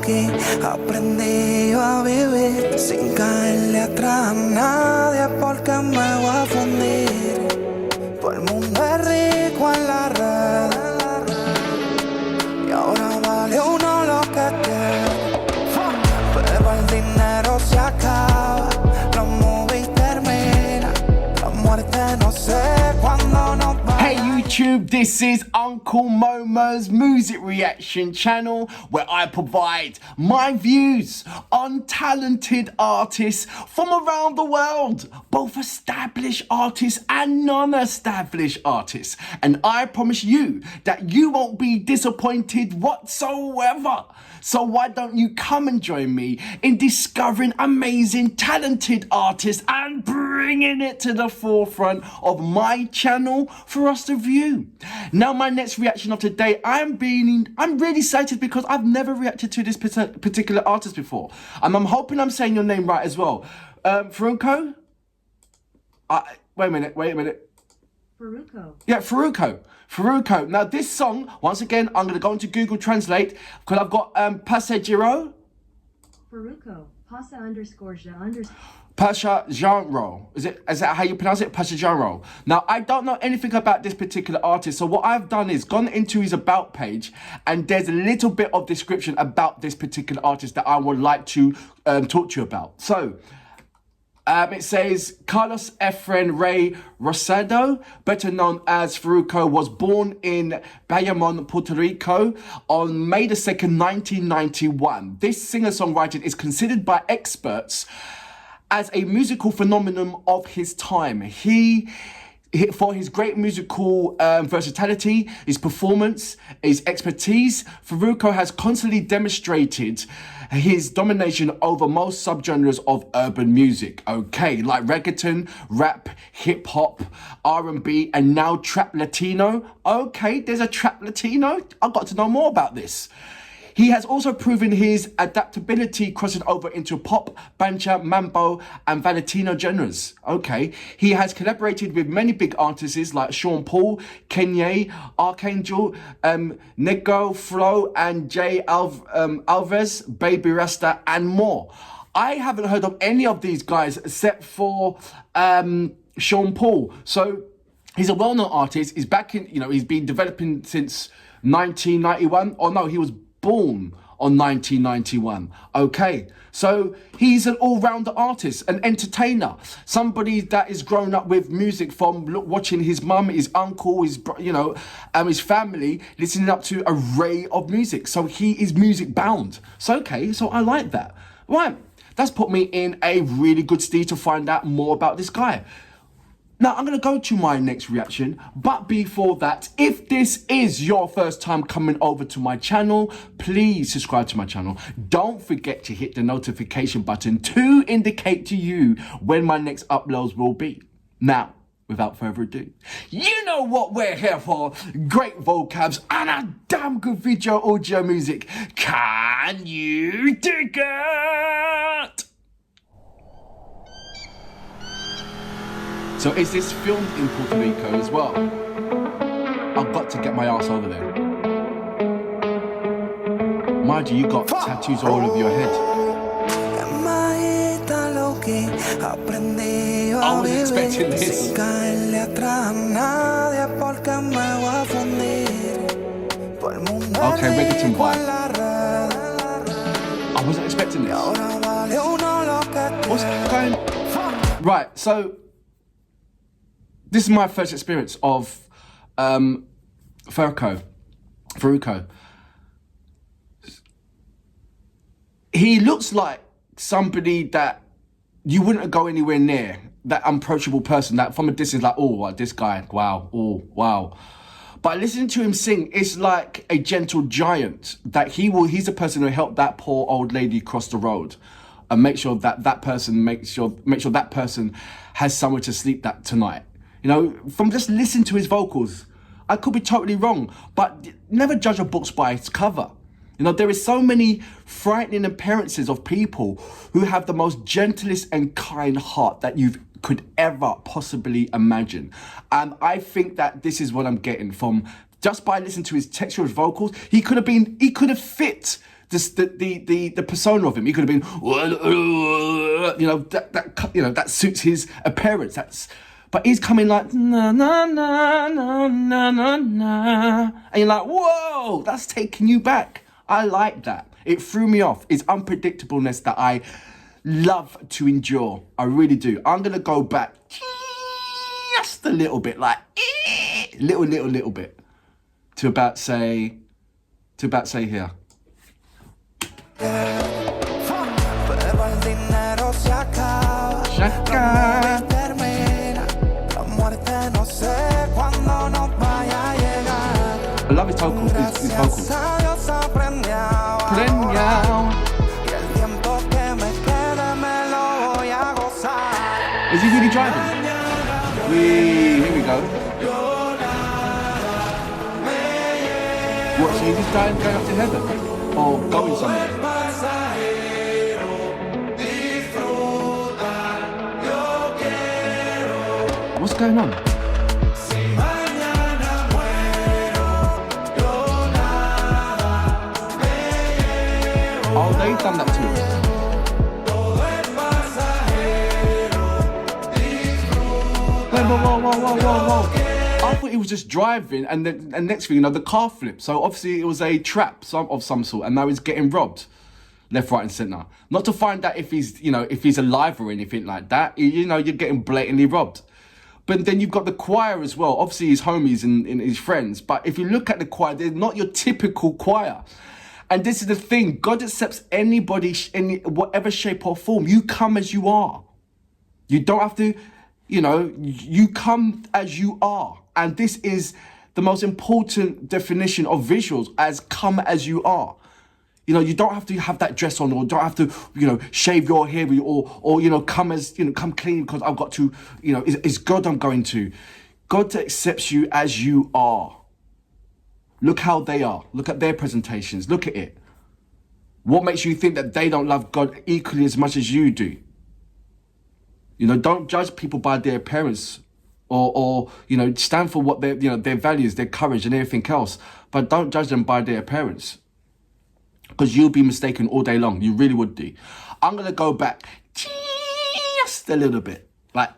que aprendí yo a vivir sin caerle atrás a nadie porque me voy a fundir. Todo el mundo es rico en la red y ahora vale uno lo que tiene, pero el dinero se acaba, los movies terminan, la muerte no sé cuándo nos va. Hey YouTube, this is Uncle Momo's music reaction channel where I provide my views on talented artists from around the world, both established artists and non-established artists. And I promise you that you won't be disappointed whatsoever. So why don't you come and join me in discovering amazing, talented artists and bringing it to the forefront of my channel for us to view. Now, my next reaction of today, I'm really excited because I've never reacted to this particular artist before. And I'm hoping I'm saying your name right as well. Farruko? Wait a minute. Farruko. Yeah, Farruko. Now, this song, once again, I'm going to go into Google Translate because I've got Passaggero. Farruko. Passaggero. Is that how you pronounce it? Passaggero. Now, I don't know anything about this particular artist, so what I've done is gone into his about page, and there's a little bit of description about this particular artist that I would like to talk to you about. So, it says Carlos Efren Rey Rosado, better known as Farruko, was born in Bayamon, Puerto Rico on May the 2nd, 1991. This singer-songwriter is considered by experts as a musical phenomenon of his time. For his great musical versatility, his performance, his expertise, Farruko has constantly demonstrated his domination over most subgenres of urban music. Okay, like reggaeton, rap, hip hop, R&B, and now trap Latino. Okay, there's a trap Latino. I've got to know more about this. He has also proven his adaptability crossing over into pop, bancha, mambo, and Valentino genres. Okay. He has collaborated with many big artists like Sean Paul, Kanye, Archangel, Nego, Flo, and Jay Alves, Baby Rasta, and more. I haven't heard of any of these guys except for Sean Paul. So he's a well-known artist. He's back in, he's been developing since 1991. Oh no, he was born on 1991. Okay, so he's an all-rounder artist, an entertainer, somebody that is grown up with music from watching his mum, his uncle, his his family listening up to an array of music. So he is music bound. So okay, so I like that. Right, that's put me in a really good stead to find out more about this guy. Now, I'm going to go to my next reaction, but before that, if this is your first time coming over to my channel, please subscribe to my channel. Don't forget to hit the notification button to indicate to you when my next uploads will be. Now, without further ado, you know what we're here for. Great vocabs and a damn good video audio music. Can you dig it? So is this filmed in Puerto Rico as well? I've got to get my ass over there. Mind you, you got tattoos all over your head. I was expecting this. Okay, reggaeton vibe. I wasn't expecting this. What's going on? Right, so this is my first experience of Farruko. He looks like somebody that you wouldn't go anywhere near, that unapproachable person that from a distance like, oh, this guy, wow, oh, wow. But listening to him sing, it's like a gentle giant that he's the person who helped that poor old lady cross the road and make sure that person has somewhere to sleep that tonight. From just listening to his vocals, I could be totally wrong, but never judge a book by its cover. There is so many frightening appearances of people who have the most gentlest and kind heart that you could ever possibly imagine. And I think that this is what I'm getting from just by listening to his textural vocals. He could have fit Just the persona of him. He could have been, that suits his appearance. But he's coming like na na na na na na na, and you're like, whoa, that's taking you back. I like that. It threw me off. It's unpredictableness that I love to endure. I really do. I'm gonna go back just a little bit, like little bit, to about say here. Pero el dinero se acaba. La muerte no sé cuándo nos vaya a llegar. I love his vocals. His vocals. Dios aprendí y el tiempo que me quede me lo voy a gozar. Is he really driving? Here we go. What, so he's just going up to heaven? Or going somewhere? What's going on? Oh, they've done that too. Whoa. I thought he was just driving and next thing you know, the car flipped. So obviously it was a trap of some sort and now he's getting robbed. Left, right and centre. Not to find out if he's alive or anything like that. You're getting blatantly robbed. But then you've got the choir as well. Obviously his homies and his friends. But if you look at the choir, they're not your typical choir. And this is the thing. God accepts anybody in whatever shape or form. You come as you are. You don't have to, you come as you are. And this is the most important definition of visuals, as come as you are. You don't have to have that dress on, or don't have to, shave your hair, or come clean because I've got to, it's God I'm going to. God accepts you as you are. Look how they are. Look at their presentations. Look at it. What makes you think that they don't love God equally as much as you do? Don't judge people by their appearance, or stand for what their values, their courage and everything else. But don't judge them by their appearance. Because you'll be mistaken all day long. You really would do. I'm going to go back just a little bit. Like,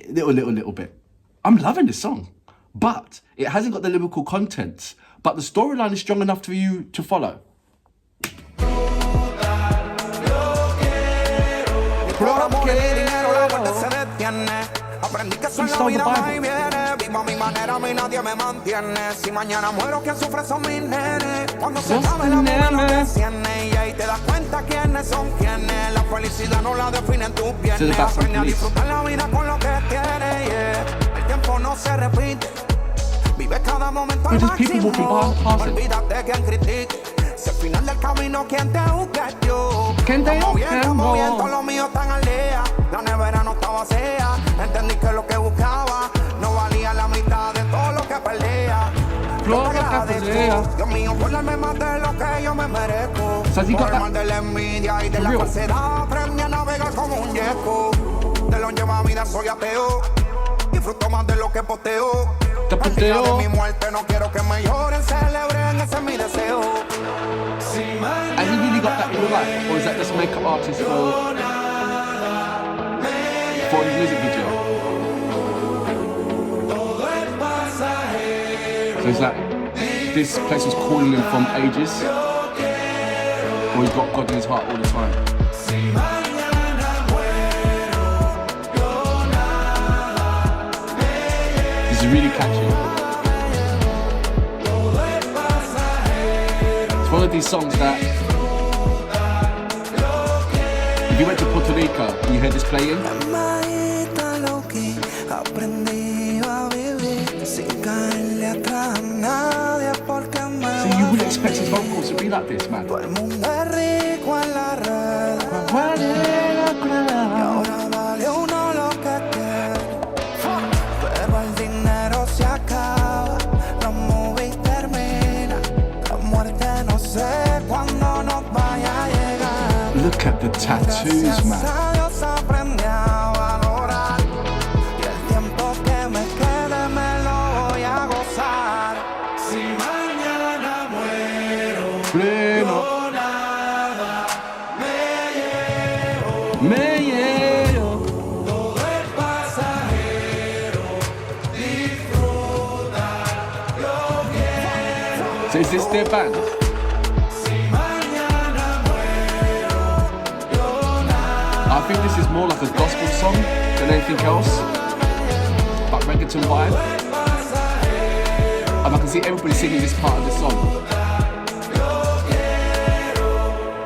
little bit. I'm loving this song. But it hasn't got the lyrical content. But the storyline is strong enough for you to follow. Aprendí que soy la vida va y viene. Vivo a mi manera, a mí nadie me mantiene. Si mañana muero, quien sufre son mis nenes. Cuando se acabe la vida no te enciende. Y ahí te das cuenta quiénes son quienes. La felicidad no la definen tus bienes. Aprende a disfrutar la vida con lo que tienes, yeah. El tiempo no se repite. Vive cada momento al máximo. Olvídate quien critique. Si al final del camino, ¿quién te busca yo? Como bien, todo lo mío tan al día. La nevera no estaba vacía. Entendí que lo que buscaba no valía la mitad de todo lo que perdía. Dios mío, por darme más de lo que yo me merezco. Por el mal de la envidia y de la falsedad. Aprendí a navegar como un yeco. De lo lleva vida soy ateo. Disfruto más de lo que posteo. El día de mi muerte no quiero que me lloren, celebren, ese es mi deseo. And he really got that in real life? Or is that just makeup artist for his music video? So is that this place was calling him from ages? Or he's got God in his heart all the time? This is really catchy. It's one of these songs that if you went to Puerto Rico and you heard this playing, so you wouldn't expect his vocals to be like this, man. Look at the tattoos, man. Pleno. Me llevo. Todo es pasajero, disfruta, yo quiero. So is this their band? Si mañana muero, yo nada. I think this is more like a gospel song than anything else. Like reggaeton vibe. And I can see everybody singing this part of the song.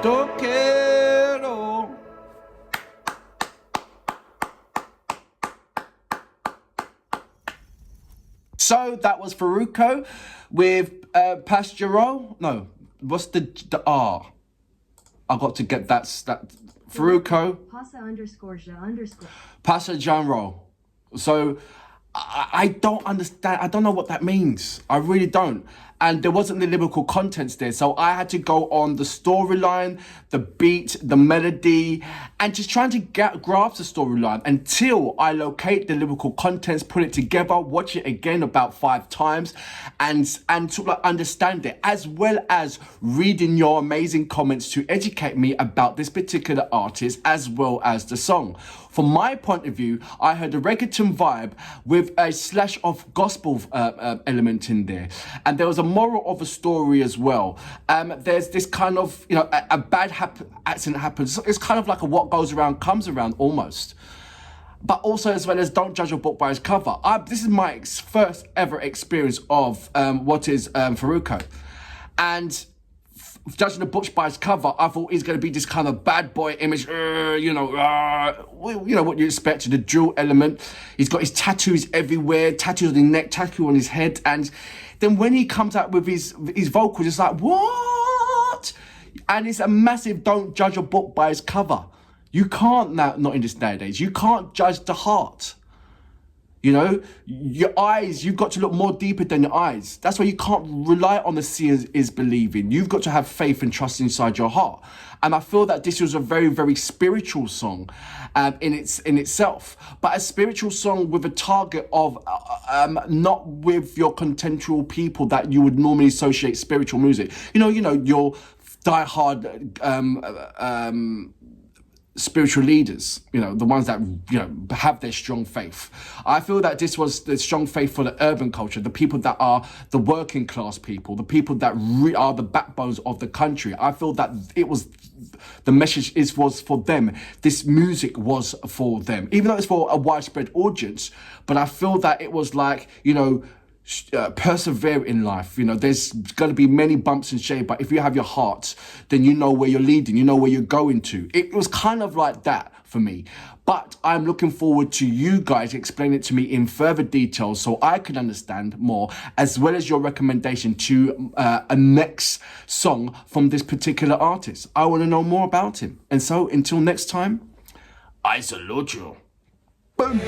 Yo quiero. So that was Farruko with Pastorale. No, what's the R? I got to get that Farruko. Pasa underscore ja underscore. Pastorale. So I don't understand. I don't know what that means. I really don't. And there wasn't the lyrical contents there. So I had to go on the storyline, the beat, the melody, and just trying to grasp the storyline until I locate the lyrical contents, put it together, watch it again about 5 times, and sort of understand it, as well as reading your amazing comments to educate me about this particular artist, as well as the song. From my point of view, I heard a reggaeton vibe with a slash of gospel element in there. And there was a moral of a story as well. There's this kind of, you know, a bad accident happens. It's kind of like a what goes around comes around almost. But also as well as don't judge a book by its cover. This is my first ever experience of what is Farruko. And judging the book by its cover, I thought he's going to be this kind of bad boy image, you know what you expect, the drill element. He's got his tattoos everywhere, tattoos on his neck, tattoo on his head, and then when he comes out with his vocals, it's like, what? And it's a massive don't judge a book by its cover. You can't now, not in this day and age, you can't judge the heart. You know, your eyes, you've got to look more deeper than your eyes. That's why you can't rely on the seeing is believing. You've got to have faith and trust inside your heart. And I feel that this was a very, very spiritual song in itself. But a spiritual song with a target of not with your contemporary people that you would normally associate spiritual music. You know, your diehard spiritual leaders, you know, the ones that, you know, have their strong faith. I feel that this was the strong faith for the urban culture, the people that are the working class people, the people that are the backbones of the country. I feel that it was, the message was for them. This music was for them, even though it's for a widespread audience. But I feel that it was like, you know, persevere in life. You know, there's going to be many bumps and shades, but if you have your heart, then you know where you're leading, you know where you're going to. It was kind of like that for me. But I'm looking forward to you guys explain it to me in further detail so I can understand more, as well as your recommendation to a next song from this particular artist. I want to know more about him. And so until next time, I salute you. Boom.